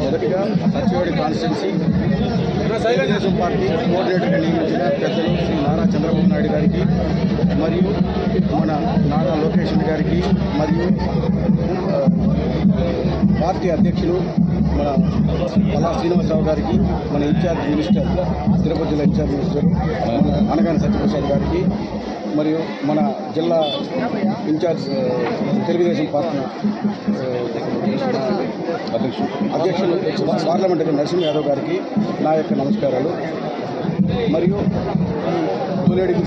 మొదటిగా సచివాడి constituency Telugu Desam party కోఆర్డినేటర్గా నియమించిన పెద్దలు శ్రీ నారా చంద్రబాబు నాయుడు గారికి మరియు మన నారా లోకేష్ గారికి మరియు పార్టీ అధ్యక్షులు మన పల్లా శ్రీనివాసరావు గారికి, మన ఇన్ఛార్జ్ మినిస్టర్ తిరుపతి జిల్లా ఇన్ఛార్జ్ మినిస్టర్ మన అనగాని సత్యప్రసాద్ గారికి, మరియు మన జిల్లా ఇన్ఛార్జ్ తెలుగుదేశం పార్టీ అధ్యక్షులు పార్లమెంటరీ నరసింహ యాదవ్ గారికి నా యొక్క నమస్కారాలు. మరియు తొలేడికి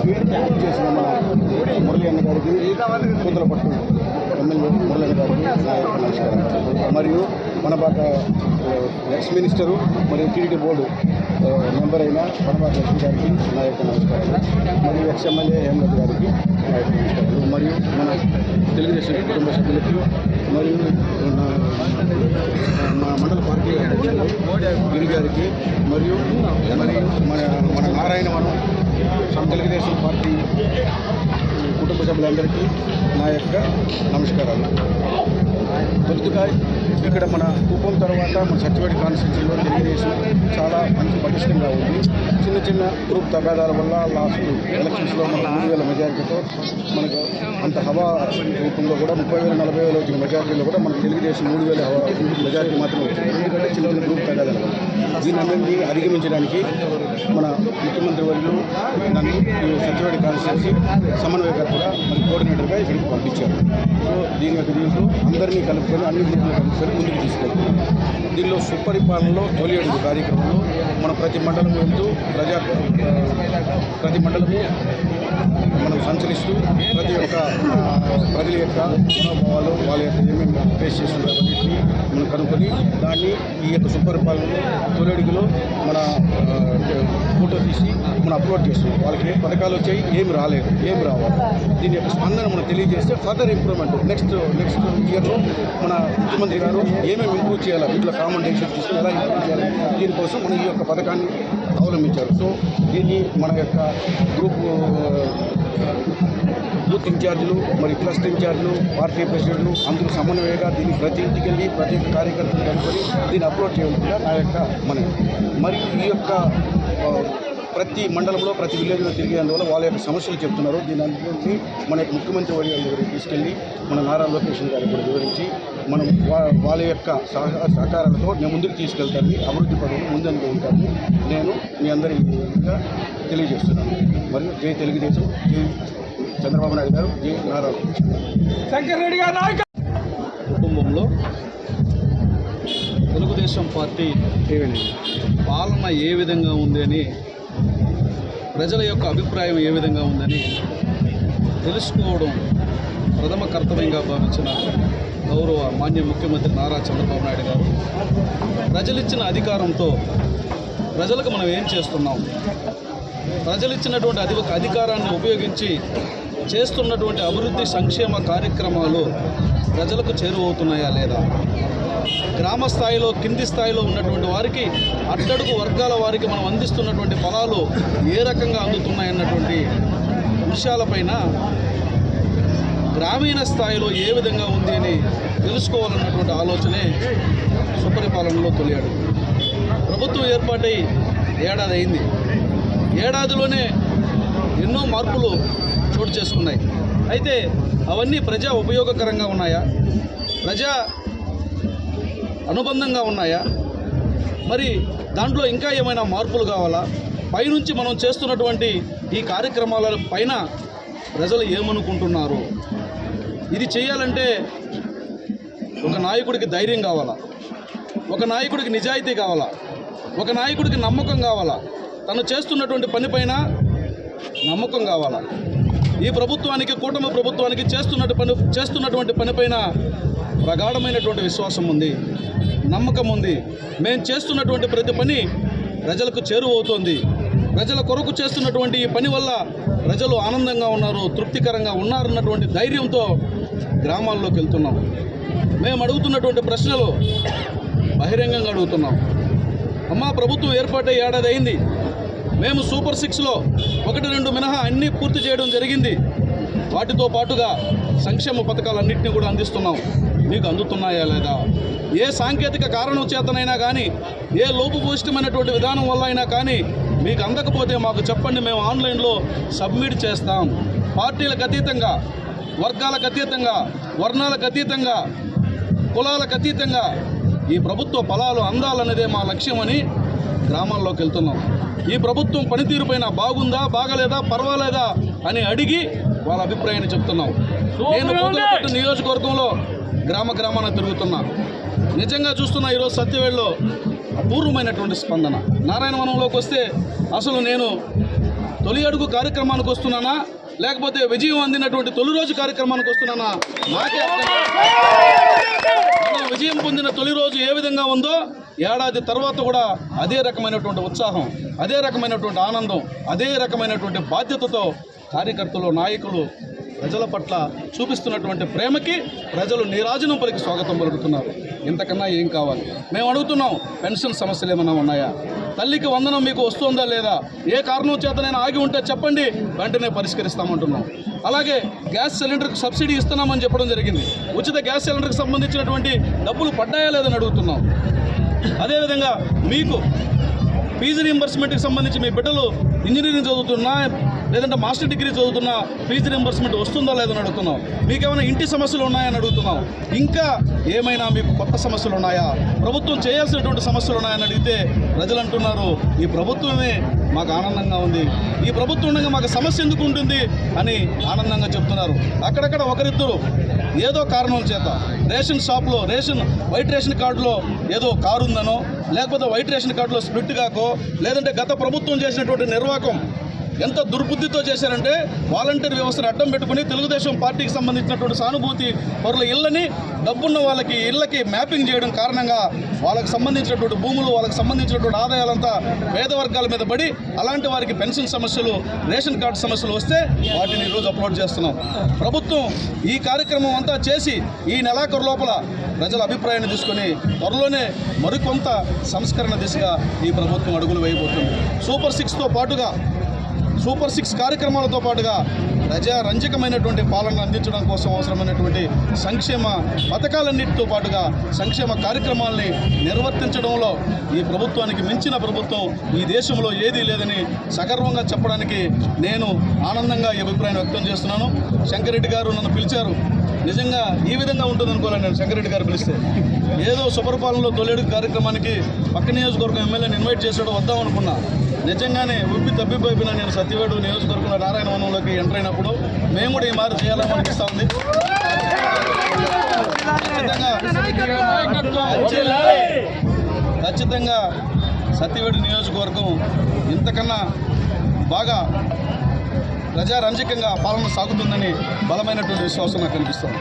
చేసిన మన మురళీ అన్న గారికి, కూతులపట్టు ఎమ్మెల్యే మురళీ అన్న గారికి నా యొక్క నమస్కారం. మరియు మనబాక ఎక్స్ మినిస్టరు మరియు టీడీటీ బోర్డు మెంబర్ అయిన మనబాక లక్ష్మి గారికి నా యొక్క నమస్కారాలు. మరియు ఎక్స్ ఎమ్మెల్యే హేమలత గారికి నా యొక్క నమస్కారాలు. మరియు మన తెలుగుదేశం కుటుంబ సభ్యులకి మరియు మా మండల పార్టీ అధ్యక్షులు గిరి గారికి మరియు మన నారాయణవనం తెలుగుదేశం పార్టీ కుటుంబ సభ్యులందరికీ నా యొక్క నమస్కారాలు. తొలుతుగా ఇక్కడ మన కుప్పం తర్వాత మన సచివాడి కాన్స్టిట్యున్సీలో తెలుగుదేశం చాలా మంచి పటిష్టంగా ఉంది. చిన్న చిన్న గ్రూప్ తగాదాల వల్ల లాస్ట్ ఎలక్షన్స్లో మన 3,000 మెజారిటీతో మనకు అంత హవా రూపంలో కూడా 30,000 40,000 వచ్చిన మెజారిటీలో కూడా మనకు తెలుగుదేశం 3,000 హవా మెజారిటీ మాత్రమే వచ్చింది. ఎందుకంటే చిన్న చిన్న గ్రూప్ తగాదాల వల్ల దీన్ని అధిగమించడానికి మన ముఖ్యమంత్రి వర్యులు నన్ను ఈ సచివాడి కాన్స్టిట్యున్సీ సమన్వయకర్తగా మరి కోఆర్డినేటర్గా ఇక్కడికి పంపించారు. సో దీంట్లో అందరినీ కలుపుకొని అన్ని గ్రూపులు కలుపుకొని ముందుకు తీసుకెళ్తున్నాం. దీనిలో సుపరిపాలనలో తొలి అడుగు కార్యక్రమంలో మనం ప్రతి మండలం వెళ్తూ ప్రతి మండలము మనం సంచరిస్తూ ప్రతి ఒక్క ప్రజల యొక్క మనోభావాలు వాళ్ళ యొక్క ఏమేమి ఫేస్ చేస్తున్నారు అన్నింటినీ మనం కనుక్కొని దాన్ని ఈ యొక్క సుపరిపాలనలో తొలి అడుగులో మన ఫోటో తీసి మనం అప్లోడ్ చేస్తున్నాం. వాళ్ళకి ఏం పథకాలు వచ్చాయి, ఏమి రాలేదు, ఏమి రావాలి, దీని యొక్క స్పందన మనం తెలియజేస్తే ఫర్దర్ ఇంప్రూవ్మెంట్ నెక్స్ట్ ఇయర్లో మన ముఖ్యమంత్రి గారు ఏమేమి ఇంప్రూవ్ చేయాలి, వీటిలో కామన్ డెసిషన్ తీసుకుని ఎలా ఇంప్రూవ్ చేయాలి, దీనికోసం మనం ఈ యొక్క పథకాన్ని అవలంబించారు. సో దీన్ని మన యొక్క గ్రూప్ బూత్ ఇన్ఛార్జీలు మరి క్లస్టర్ ఇన్ఛార్జీలు పార్టీ ప్రెసిడెంట్లు అందరూ సమన్వయంగా దీన్ని ప్రతి ఇంటికి వెళ్ళి ప్రతి ఒక్క కార్యకర్తలు కనుకొని దీన్ని అప్లోడ్ చేయవలసిందిగా నా యొక్క మనవి. మరియు ఈ యొక్క ప్రతి మండలంలో ప్రతి విలేజ్లో తిరిగేందువల్ల వాళ్ళ యొక్క సమస్యలు చెప్తున్నారు. దీని అందరికీ మన యొక్క ముఖ్యమంత్రి వర్యుల దగ్గరికి తీసుకెళ్ళి మన నారా లోకేష్ గారికి కూడా వివరించి మనం వాళ్ళ యొక్క సహకారాలతో నేను ముందుకు తీసుకెళ్తాను, అభివృద్ధి పదవులు ముందందుకు ఉంటాను నేను మీ అందరికీ తెలియజేస్తున్నాను. మరియు జై తెలుగుదేశం, జై చంద్రబాబు నాయుడు గారు, జై నారా శంకర్ రెడ్డి గారు. కుటుంబంలో తెలుగుదేశం పార్టీ పాలన ఏ విధంగా ఉంది అని, ప్రజల యొక్క అభిప్రాయం ఏ విధంగా ఉందని తెలుసుకోవడం ప్రథమ కర్తవ్యంగా భావించిన గౌరవ మాన్య ముఖ్యమంత్రి నారా చంద్రబాబు నాయుడు గారు ప్రజలిచ్చిన అధికారంతో ప్రజలకు మనం ఏం చేస్తున్నాం, ప్రజలిచ్చినటువంటి అధికారాన్ని ఉపయోగించి చేస్తున్నటువంటి అభివృద్ధి సంక్షేమ కార్యక్రమాలు ప్రజలకు చేరువవుతున్నాయా లేదా, గ్రామ స్థాయిలో కింది స్థాయిలో ఉన్నటువంటి వారికి అట్టడుగు వర్గాల వారికి మనం అందిస్తున్నటువంటి ఫలాలు ఏ రకంగా అందుతున్నాయన్నటువంటి విషయాలపైన గ్రామీణ స్థాయిలో ఏ విధంగా ఉంది అని తెలుసుకోవాలన్నటువంటి ఆలోచనే సుపరిపాలనలో తొలియాడు. ప్రభుత్వం ఏర్పాటై ఏడాది అయింది. ఏడాదిలోనే ఎన్నో మార్పులు చోటు చేసుకున్నాయి. అయితే అవన్నీ ప్రజా ఉపయోగకరంగా ఉన్నాయా, ప్రజా అనుబంధంగా ఉన్నాయా, మరి దాంట్లో ఇంకా ఏమైనా మార్పులు కావాలా, పైనుంచి మనం చేస్తున్నటువంటి ఈ కార్యక్రమాల పైన ప్రజలు ఏమనుకుంటున్నారు, ఇది చేయాలంటే ఒక నాయకుడికి ధైర్యం కావాలా, ఒక నాయకుడికి నిజాయితీ కావాలా, ఒక నాయకుడికి నమ్మకం కావాలా, తను చేస్తున్నటువంటి పనిపైన నమ్మకం కావాలా. ఈ ప్రభుత్వానికి, కూటమి ప్రభుత్వానికి చేస్తున్నటువంటి పనిపైన ప్రగాఢమైనటువంటి విశ్వాసం ఉంది, నమ్మకం ఉంది. మేము చేస్తున్నటువంటి ప్రతి పని ప్రజలకు చేరువవుతోంది. ప్రజల కొరకు చేస్తున్నటువంటి ఈ పని వల్ల ప్రజలు ఆనందంగా ఉన్నారు, తృప్తికరంగా ఉన్నారన్నటువంటి ధైర్యంతో గ్రామాల్లోకి వెళ్తున్నాం. మేము అడుగుతున్నటువంటి ప్రశ్నలు బహిరంగంగా అడుగుతున్నాం. అమ్మా, ప్రభుత్వం ఏర్పాటై ఏడాది అయింది. మేము సూపర్ 6లో 1-2 మినహా అన్నీ పూర్తి చేయడం జరిగింది. వాటితో పాటుగా సంక్షేమ పథకాలన్నింటినీ కూడా అందిస్తున్నాం. మీకు అందుతున్నాయా లేదా? ఏ సాంకేతిక కారణం చేతనైనా కానీ, ఏ లోపభూయిష్టమైనటువంటి విధానం వల్ల అయినా కానీ మీకు అందకపోతే మాకు చెప్పండి, మేము ఆన్లైన్లో సబ్మిట్ చేస్తాం. పార్టీలకు అతీతంగా, వర్గాలకు అతీతంగా, వర్ణాలకు అతీతంగా, కులాలకు అతీతంగా ఈ ప్రభుత్వ ఫలాలు అందాలనేదే మా లక్ష్యమని గ్రామాల్లోకి వెళ్తున్నాం. ఈ ప్రభుత్వం పనితీరుపైన బాగుందా, బాగలేదా, పర్వాలేదా అని అడిగి వాళ్ళ అభిప్రాయాన్ని చెప్తున్నాం. నేను పూతలపట్టు నియోజకవర్గంలో గ్రామాన తిరుగుతున్నా. నిజంగా చూస్తున్నా ఈరోజు సత్యవేడులో అపూర్వమైనటువంటి స్పందన. నారాయణవనంలోకి వస్తే అసలు నేను తొలి అడుగు కార్యక్రమానికి వస్తున్నానా, లేకపోతే విజయం అందినటువంటి తొలి రోజు కార్యక్రమానికి వస్తున్నానా నాకే అర్థం కాదు. మనం విజయం పొందిన తొలి రోజు ఏ విధంగా ఉందో ఏడాది తర్వాత కూడా అదే రకమైనటువంటి ఉత్సాహం, అదే రకమైనటువంటి ఆనందం, అదే రకమైనటువంటి బాధ్యతతో కార్యకర్తలు, నాయకులు ప్రజల పట్ల చూపిస్తున్నటువంటి ప్రేమకి ప్రజలు నీరాజనం పలికి స్వాగతం పలుకుతున్నారు. ఇంతకన్నా ఏం కావాలి? మేము అడుగుతున్నాం, పెన్షన్ సమస్యలు ఏమైనా ఉన్నాయా? తల్లికి వందనం మీకు వస్తుందా లేదా? ఏ కారణం చేతనైనా ఆగి ఉంటే చెప్పండి, వెంటనే పరిష్కరిస్తామంటున్నాం. అలాగే గ్యాస్ సిలిండర్కి సబ్సిడీ ఇస్తున్నామని చెప్పడం జరిగింది. ఉచిత గ్యాస్ సిలిండర్కి సంబంధించినటువంటి డబ్బులు పడ్డాయా లేదని అడుగుతున్నాం. అదేవిధంగా మీకు ఫీజు రీయింబర్స్మెంట్కి సంబంధించి మీ బిడ్డలు ఇంజనీరింగ్ చదువుతున్నా, లేదంటే మాస్టర్ డిగ్రీ చదువుతున్నా ఫీజు రీయింబర్స్మెంట్ వస్తుందా లేదని అడుగుతున్నాం. మీకు ఏమైనా ఇంటి సమస్యలు ఉన్నాయని అడుగుతున్నాం. ఇంకా ఏమైనా మీకు కొత్త సమస్యలు ఉన్నాయా, ప్రభుత్వం చేయాల్సినటువంటి సమస్యలు ఉన్నాయని అడిగితే ప్రజలు అంటున్నారు, ఈ ప్రభుత్వమే మాకు ఆనందంగా ఉంది, ఈ ప్రభుత్వం ఉండగా మాకు సమస్య ఎందుకు ఉంటుంది అని ఆనందంగా చెప్తున్నారు. అక్కడక్కడ ఒకరిద్దరు ఏదో కారణం చేత రేషన్ షాప్లో వైట్ రేషన్ కార్డులో ఏదో కారు ఉందనో, లేకపోతే వైట్ రేషన్ కార్డులో స్ప్లిట్ కాకో, లేదంటే గత ప్రభుత్వం చేసినటువంటి నిర్వాహకం ఎంత దుర్బుద్ధితో చేశారంటే వాలంటీర్ వ్యవస్థను అడ్డం పెట్టుకుని తెలుగుదేశం పార్టీకి సంబంధించినటువంటి సానుభూతి పరుల ఇళ్ళని, డబ్బున్న వాళ్ళకి ఇళ్ళకి మ్యాపింగ్ చేయడం కారణంగా వాళ్ళకి సంబంధించినటువంటి భూములు, వాళ్ళకి సంబంధించినటువంటి ఆదాయాలంతా పేద వర్గాల మీద పడి అలాంటి వారికి పెన్షన్ సమస్యలు, రేషన్ కార్డు సమస్యలు వస్తే వాటిని ఈరోజు అప్లోడ్ చేస్తున్నాం. ప్రభుత్వం ఈ కార్యక్రమం అంతా చేసి ఈ నెలాఖరు లోపల ప్రజల అభిప్రాయాన్ని తీసుకొని త్వరలోనే మరికొంత సంస్కరణ దిశగా ఈ ప్రభుత్వం అడుగులు వేయబోతుంది. సూపర్ సిక్స్ కార్యక్రమాలతో పాటుగా ప్రజారంజకమైనటువంటి పాలన అందించడం కోసం అవసరమైనటువంటి సంక్షేమ పథకాలన్నింటితో పాటుగా సంక్షేమ కార్యక్రమాల్ని నిర్వర్తించడంలో ఈ ప్రభుత్వానికి మించిన ప్రభుత్వం ఈ దేశంలో ఏదీ లేదని సగర్వంగా చెప్పడానికి నేను ఆనందంగా ఈ అభిప్రాయాన్ని వ్యక్తం చేస్తున్నాను. శంకరెడ్డి గారు నన్ను పిలిచారు. నిజంగా ఈ విధంగా ఉంటుంది అనుకోలేదు నేను. శంకరెడ్డి గారు పిలిస్తే ఏదో సుపరిపాలనలో తొలేడు కార్యక్రమానికి పక్క నియోజకవర్గం ఎమ్మెల్యేని ఇన్వైట్ చేసాడు, వద్దాం అనుకున్నా. నిజంగానే తప్పిపోయినా నేను సత్యవేడు నియోజకవర్గంలో నారాయణవనంలోకి ఎంటర్ అయినప్పుడు మేము కూడా ఈ మారు చేయాలని అనిపిస్తూ ఉంది. ఖచ్చితంగా సత్యవేడు నియోజకవర్గం ఇంతకన్నా బాగా ప్రజారంజకంగా పాలన సాగుతుందని బలమైనటువంటి విశ్వాసం నాకు కనిపిస్తుంది.